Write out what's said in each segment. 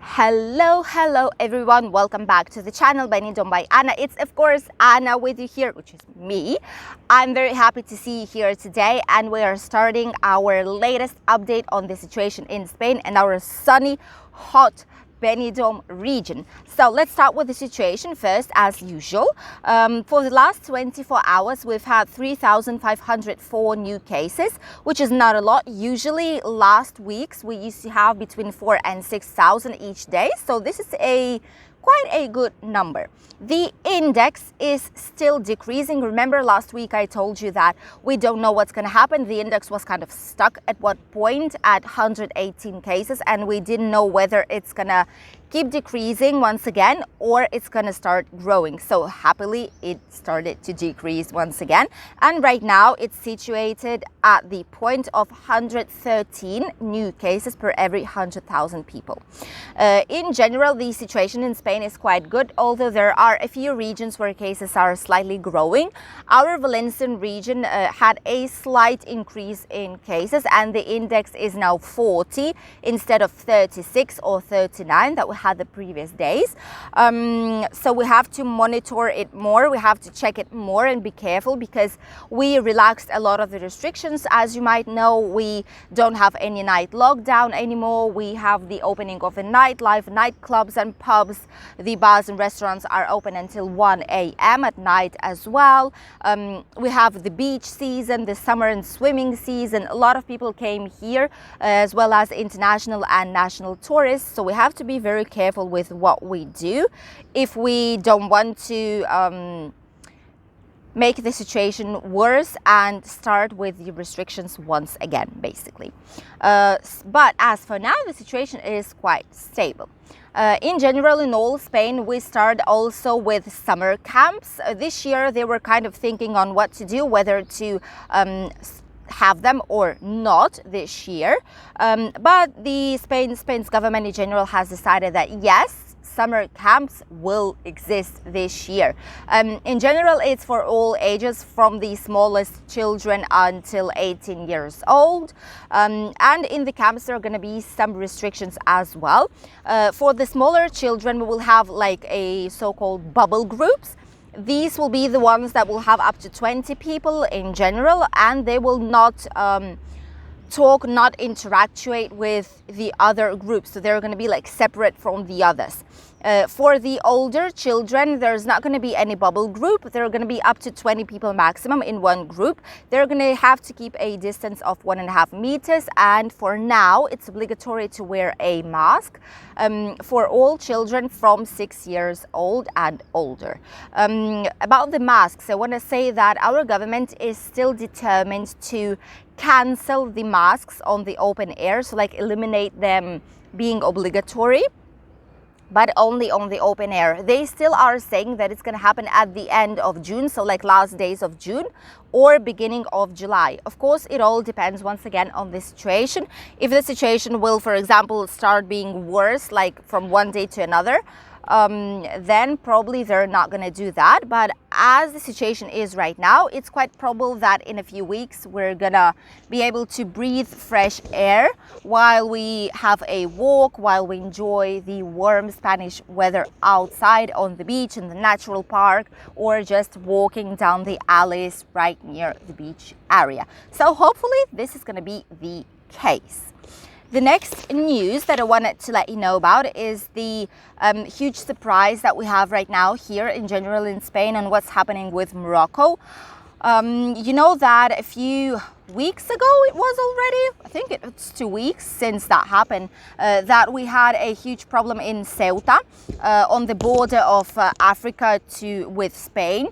Hello everyone, welcome back to the channel Benidorm by Anna. It's of course Anna with you here, which is me. I'm very happy to see you here today, and we are starting our latest update on the situation in Spain and our sunny, hot Benidorm region. So let's start with the situation first, as usual. For the last 24 hours, we've had 3,504 new cases, which is not a lot. Usually last weeks, we used to have between 4,000 and 6,000 each day. So this is quite a good number. The index is still decreasing. Remember last week I told you that we don't know what's going to happen. The index was kind of stuck at what point at 118 cases, and we didn't know whether it's going to keep decreasing once again or it's going to start growing. So happily it started to decrease once again, and right now it's situated at the point of 113 new cases per every 100,000 people. In general, the situation in Spain is quite good, although there are a few regions where cases are slightly growing. Our Valencian region had a slight increase in cases, and the index is now 40 instead of 36 or 39 that we had the previous days. So we have to monitor it more, we have to check it more and be careful, because we relaxed a lot of the restrictions. As you might know, we don't have any night lockdown anymore. We have the opening of the nightlife, nightclubs and pubs. The bars and restaurants are open until 1 a.m. at night as well. We have the beach season, the summer and swimming season. A lot of people came here, as well as international and national tourists. So we have to be very careful with what we do if we don't want to make the situation worse and start with the restrictions once again, basically. But as for now, the situation is quite stable. In general, in all Spain, we start also with summer camps. This year, they were kind of thinking on what to do, whether to have them or not this year. But the Spain's government in general has decided that yes, summer camps will exist this year. In general, it's for all ages, from the smallest children until 18 years old. And in the camps, there are going to be some restrictions as well. For the smaller children, we will have like a so-called bubble groups. These will be the ones that will have up to 20 people in general, and they will not talk, not interactuate with the other groups. So they're going to be like separate from the others. For the older children, there's not going to be any bubble group. There are going to be up to 20 people maximum in one group. They're going to have to keep a distance of 1.5 meters. And for now, it's obligatory to wear a mask for all children from 6 years old and older. About the masks, I want to say that our government is still determined to cancel the masks on the open air, so like eliminate them being obligatory, but only on the open air. They still are saying that it's going to happen at the end of June, so like last days of June or beginning of July. Of course, it all depends once again on the situation. If the situation will, for example, start being worse, like from one day to another, then probably they're not going to do that. But as the situation is right now, it's quite probable that in a few weeks we're gonna be able to breathe fresh air while we have a walk, while we enjoy the warm Spanish weather outside on the beach, in the natural park, or just walking down the alleys right near the beach area. So hopefully this is going to be the case. The next news that I wanted to let you know about is the huge surprise that we have right now here in general in Spain on what's happening with Morocco. You know that a few weeks ago it was already, I think it's 2 weeks since that happened, that we had a huge problem in Ceuta on the border of Africa with Spain.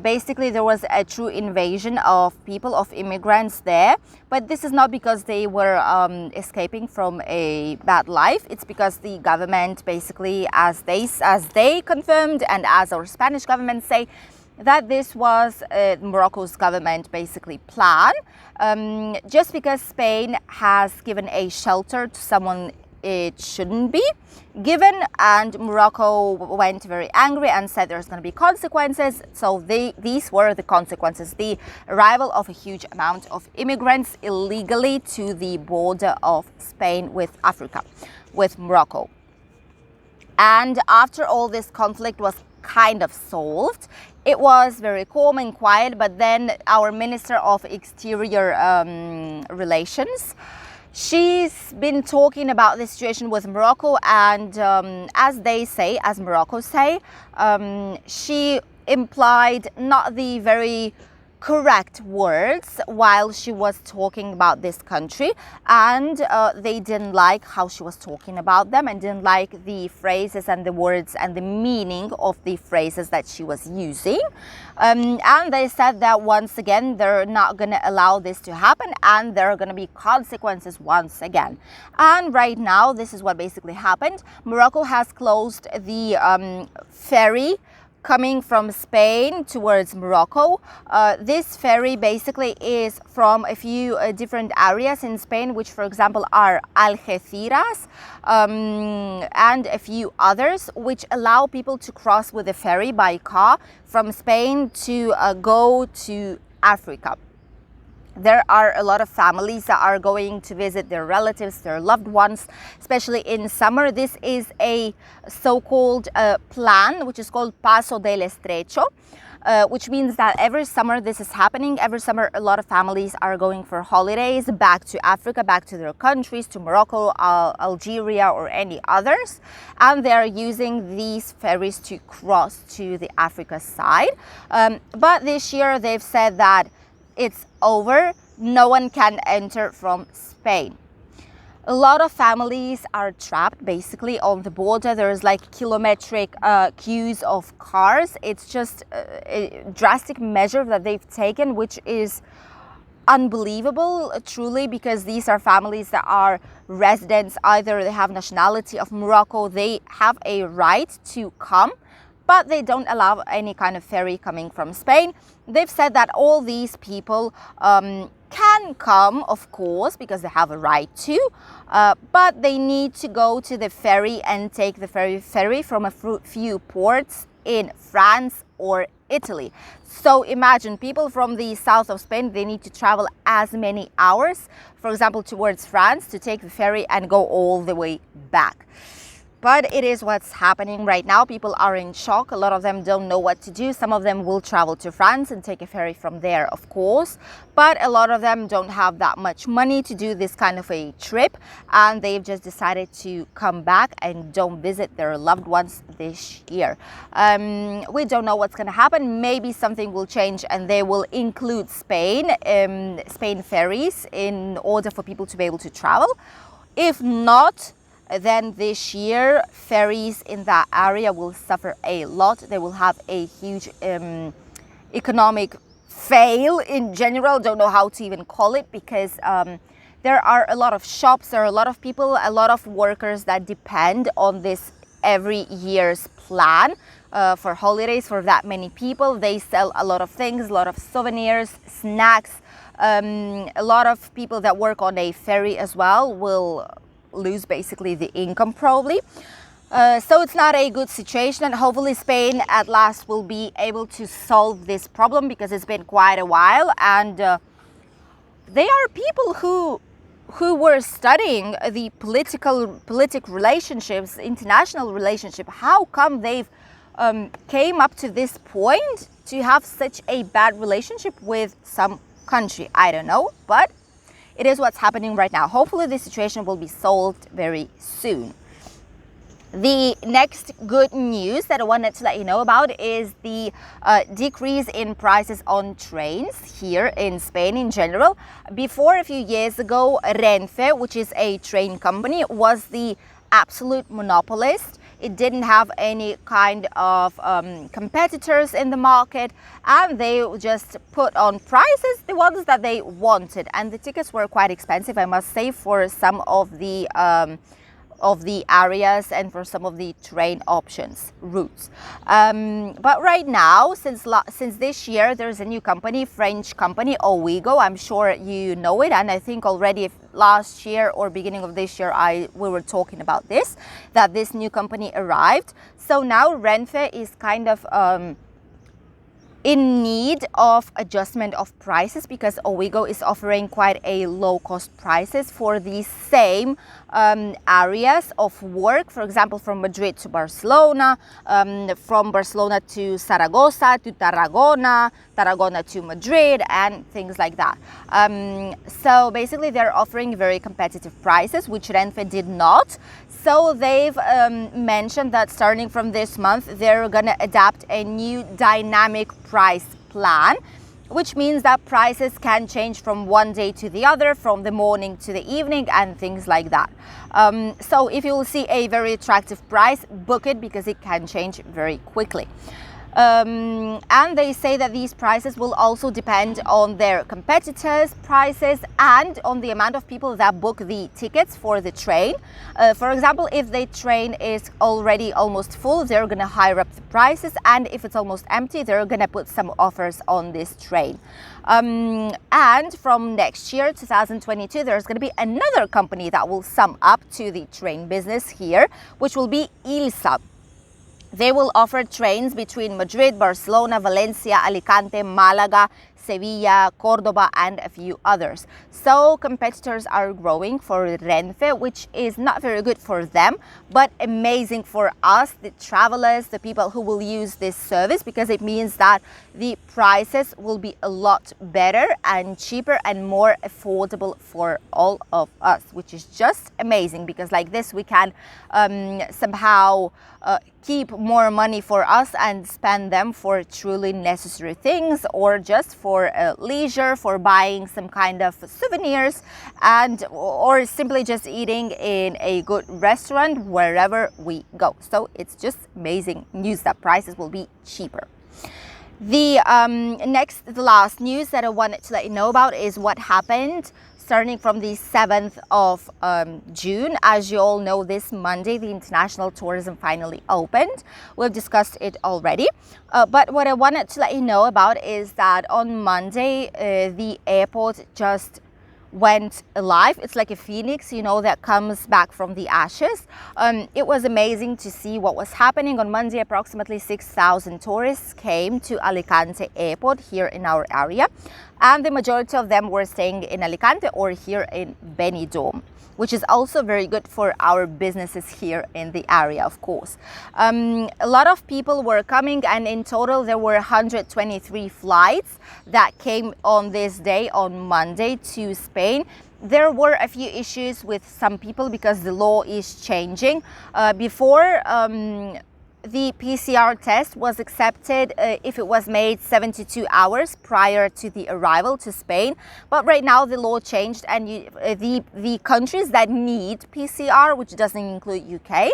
Basically, there was a true invasion of people, of immigrants there. But this is not because they were escaping from a bad life. It's because the government, basically, as they confirmed, and as our Spanish government say, that this was Morocco's government basically plan. Just because Spain has given a shelter to someone it shouldn't be given, and Morocco went very angry and said there's going to be consequences. So these were the consequences: the arrival of a huge amount of immigrants illegally to the border of Spain with Africa, with Morocco. And after all this conflict was kind of solved, it was very calm and quiet. But then our Minister of Exterior Relations, she's been talking about the situation with Morocco, and as Morocco say, she implied not the very correct words while she was talking about this country, and they didn't like how she was talking about them and didn't like the phrases and the words and the meaning of the phrases that she was using, and they said that once again they're not going to allow this to happen and there are going to be consequences once again. And right now this is what basically happened. Morocco has closed the ferry coming from Spain towards Morocco. This ferry basically is from a few different areas in Spain, which for example are Algeciras and a few others, which allow people to cross with the ferry by car from Spain to go to Africa. There are a lot of families that are going to visit their relatives, their loved ones, especially in summer. This is a so-called plan, which is called Paso del Estrecho, which means that every summer this is happening. Every summer a lot of families are going for holidays back to Africa, back to their countries, to Morocco, Algeria or any others. And they are using these ferries to cross to the Africa side. But this year they've said that it's over. No one can enter from Spain. A lot of families are trapped basically on the border. There's like kilometric queues of cars. It's just a drastic measure that they've taken, which is unbelievable, truly, because these are families that are residents. Either they have nationality of Morocco, they have a right to come, but they don't allow any kind of ferry coming from Spain. They've said that all these people can come, of course, because they have a right to, but they need to go to the ferry and take the ferry from a few ports in France or Italy. So imagine people from the south of Spain, they need to travel as many hours, for example, towards France to take the ferry and go all the way back. But it is what's happening right now. People are in shock. A lot of them don't know what to do. Some of them will travel to France and take a ferry from there, of course. But a lot of them don't have that much money to do this kind of a trip. And they've just decided to come back and don't visit their loved ones this year. We don't know what's going to happen. Maybe something will change and they will include Spain ferries in order for people to be able to travel. If not, then this year ferries in that area will suffer a lot. They will have a huge economic fail in general. Don't know how to even call it, because there are a lot of shops, there are a lot of people, a lot of workers that depend on this every year's plan for holidays for that many people. They sell a lot of things, a lot of souvenirs, snacks. A lot of people that work on a ferry as well will lose basically the income probably. So it's not a good situation, and hopefully Spain at last will be able to solve this problem, because it's been quite a while, and they are people who were studying the political relationships, international relationship. How come they've came up to this point to have such a bad relationship with some country? I don't know, but it is what's happening right now. Hopefully the situation will be solved very soon. The next good news that I wanted to let you know about is the decrease in prices on trains here in Spain in general. Before, a few years ago, Renfe, which is a train company, was the absolute monopolist. It didn't have any kind of competitors in the market, and they just put on prices the ones that they wanted, and the tickets were quite expensive, I must say, for some of the areas and for some of the train routes. But right now, since this year, there's a new company, French company, Ouigo. I'm sure you know it, and I think already last year or beginning of this year we were talking about that this new company arrived. So now Renfe is kind of in need of adjustment of prices, because Ouigo is offering quite a low cost prices for the same areas of work, for example, from Madrid to Barcelona, from Barcelona to Zaragoza, to Tarragona, Tarragona to Madrid, and things like that. So basically they're offering very competitive prices, which Renfe did not. So they've mentioned that starting from this month, they're going to adapt a new dynamic price plan, which means that prices can change from one day to the other, from the morning to the evening, and things like that. So if you will see a very attractive price, book it, because it can change very quickly. And they say that these prices will also depend on their competitors' prices and on the amount of people that book the tickets for the train. For example, if the train is already almost full, they're going to higher up the prices, and if it's almost empty, they're going to put some offers on this train. And from next year, 2022, there's going to be another company that will sum up to the train business here, which will be Ilsa. They will offer trains between Madrid, Barcelona, Valencia, Alicante, Malaga, Sevilla, Cordoba, and a few others. So competitors are growing for Renfe, which is not very good for them, but amazing for us, the travelers, the people who will use this service, because it means that the prices will be a lot better and cheaper and more affordable for all of us, which is just amazing, because like this we can somehow keep more money for us and spend them for truly necessary things, or just for leisure, for buying some kind of souvenirs, and or simply just eating in a good restaurant wherever we go. So it's just amazing news that prices will be cheaper. The last news that I wanted to let you know about is what happened starting from the 7th of June. As you all know, this Monday, the international tourism finally opened. We've discussed it already. But what I wanted to let you know about is that on Monday, the airport just went alive. It's like a phoenix, you know, that comes back from the ashes. It was amazing to see what was happening. On Monday, approximately 6,000 tourists came to Alicante airport here in our area, and the majority of them were staying in Alicante or here in Benidorm, which is also very good for our businesses here in the area, of course. A lot of people were coming, and in total there were 123 flights that came on this day, on Monday, to Spain. There were a few issues with some people because the law is changing. Before, the PCR test was accepted if it was made 72 hours prior to the arrival to Spain. But right now the law changed, and the countries that need PCR, which doesn't include UK,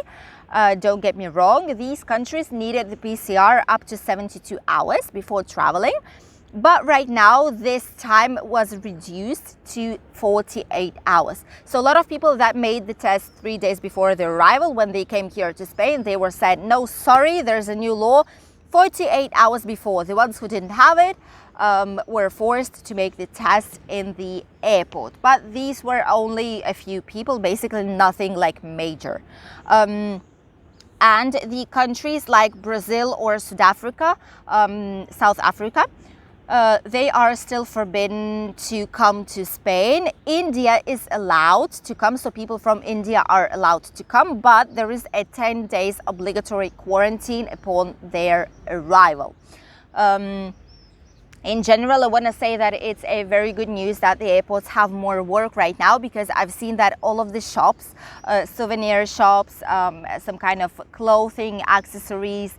don't get me wrong, these countries needed the PCR up to 72 hours before traveling. But right now, this time was reduced to 48 hours. So a lot of people that made the test 3 days before their arrival, when they came here to Spain, they were said, no, sorry, there's a new law. 48 hours before, the ones who didn't have it were forced to make the test in the airport. But these were only a few people, basically nothing like major. And the countries like Brazil or South Africa, they are still forbidden to come to Spain. India is allowed to come, so people from India are allowed to come, but there is a 10 days obligatory quarantine upon their arrival. In general, I want to say that it's a very good news that the airports have more work right now, because I've seen that all of the shops, souvenir shops, some kind of clothing, accessories,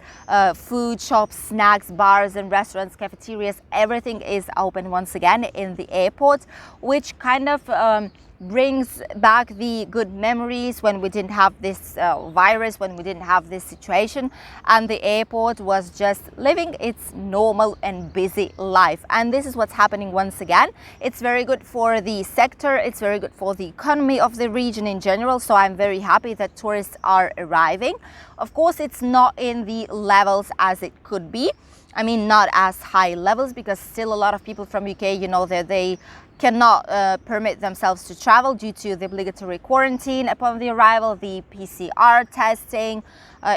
food shops, snacks, bars and restaurants, cafeterias, everything is open once again in the airport, which kind of brings back the good memories when we didn't have this virus, when we didn't have this situation, and the airport was just living its normal and busy life. And this is what's happening once again. It's very good for the sector, it's very good for the economy of the region in general, so I'm very happy that tourists are arriving. Of course, it's not in the levels as it could be. I mean, not as high levels, because still a lot of people from UK, you know, that they cannot permit themselves to travel due to the obligatory quarantine upon the arrival, the PCR testing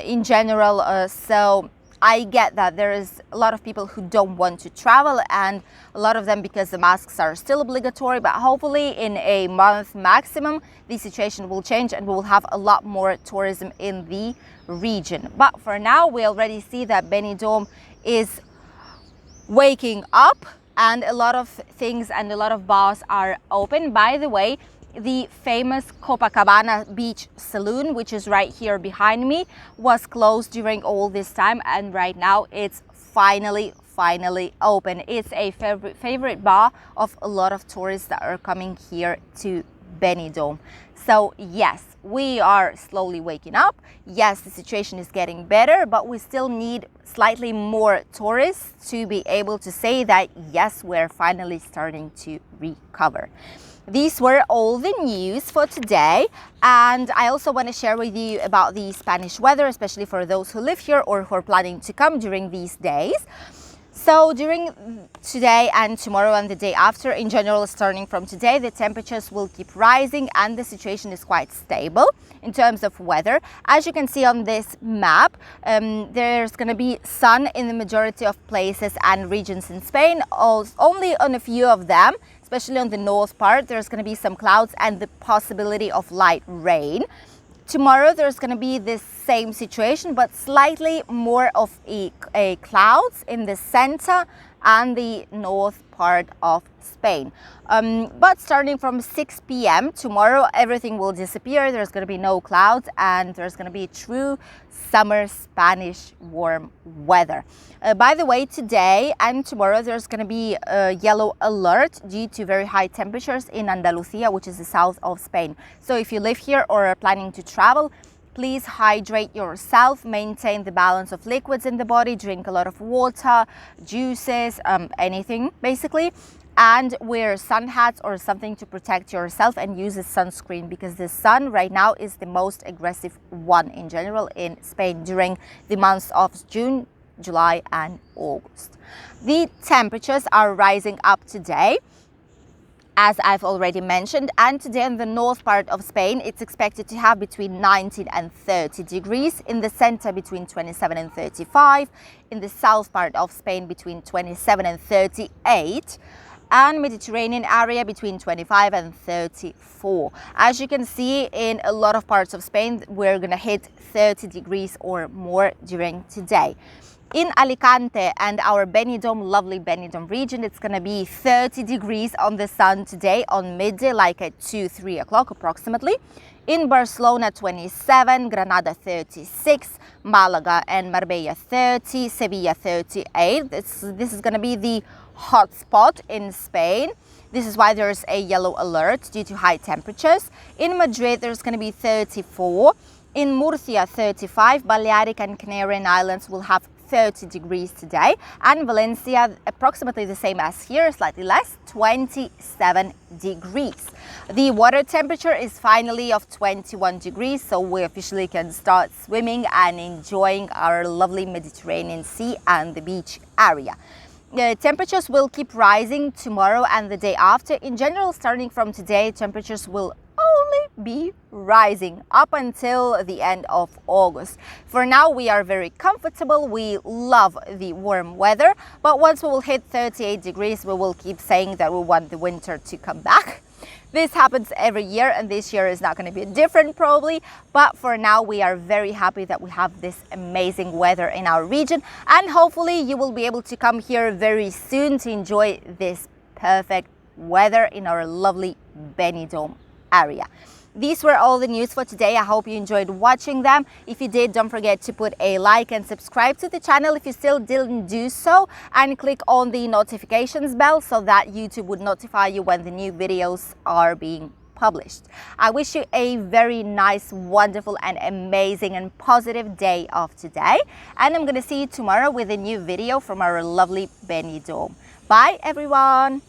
in general. So I get that there is a lot of people who don't want to travel, and a lot of them because the masks are still obligatory, but hopefully in a month maximum the situation will change and we will have a lot more tourism in the region. But for now we already see that Benidorm is waking up and a lot of things and a lot of bars are open. By the way, the famous Copacabana beach saloon, which is right here behind me, was closed during all this time, and right now it's finally open. It's a favorite bar of a lot of tourists that are coming here to Benidorm. So yes, we are slowly waking up. Yes, the situation is getting better, but we still need slightly more tourists to be able to say that yes, we're finally starting to recover. These were all the news for today, and I also want to share with you about the Spanish weather, especially for those who live here or who are planning to come during these days. So during today and tomorrow and the day after, in general, starting from today, the temperatures will keep rising and the situation is quite stable in terms of weather. As you can see on this map, there's going to be sun in the majority of places and regions in Spain. Only on a few of them, especially on the north part, there's going to be some clouds and the possibility of light rain. Tomorrow there's going to be this same situation, but slightly more of a clouds in the center and the north part of Spain. But starting from 6 p.m. tomorrow, everything will disappear. There's going to be no clouds and there's going to be true summer Spanish warm weather. By the way, today and tomorrow there's going to be a yellow alert due to very high temperatures in Andalusia, which is the south of Spain. So if you live here or are planning to travel, please hydrate yourself, maintain the balance of liquids in the body, drink a lot of water, juices, anything basically, and wear sun hats or something to protect yourself, and use a sunscreen because the sun right now is the most aggressive one in general in Spain during the months of June, July and August. The temperatures are rising up today, as I've already mentioned, and today in the north part of Spain it's expected to have between 19 and 30 degrees, in the center between 27 and 35, in the south part of Spain between 27 and 38, and Mediterranean area between 25 and 34. As you can see, in a lot of parts of Spain we're gonna hit 30 degrees or more during today. In Alicante and our Benidorm, lovely Benidorm region, it's going to be 30 degrees on the sun today on midday, like at 2-3 o'clock approximately. In Barcelona 27, Granada 36, Malaga and Marbella 30, Sevilla 38. This is going to be the hot spot in Spain. This is why there's a yellow alert due to high temperatures. In Madrid there's going to be 34. In Murcia 35, Balearic and Canarian Islands will have 30 degrees today, and Valencia approximately the same as here, slightly less, 27 degrees. The water temperature is finally of 21 degrees, so we officially can start swimming and enjoying our lovely Mediterranean Sea and the beach area. Temperatures will keep rising tomorrow and the day after. In general, starting from today, temperatures will only be rising up until the end of August. For now, we are very comfortable. We love the warm weather, but once we will hit 38 degrees, we will keep saying that we want the winter to come back. This happens every year, and this year is not going to be different probably, but for now we are very happy that we have this amazing weather in our region, and hopefully you will be able to come here very soon to enjoy this perfect weather in our lovely Benidorm area. These were all the news for today. I hope you enjoyed watching them. If you did, don't forget to put a like and subscribe to the channel if you still didn't do so, and click on the notifications bell so that YouTube would notify you when the new videos are being published. I wish you a very nice, wonderful and amazing and positive day of today, and I'm gonna see you tomorrow with a new video from our lovely Benidorm. Bye everyone!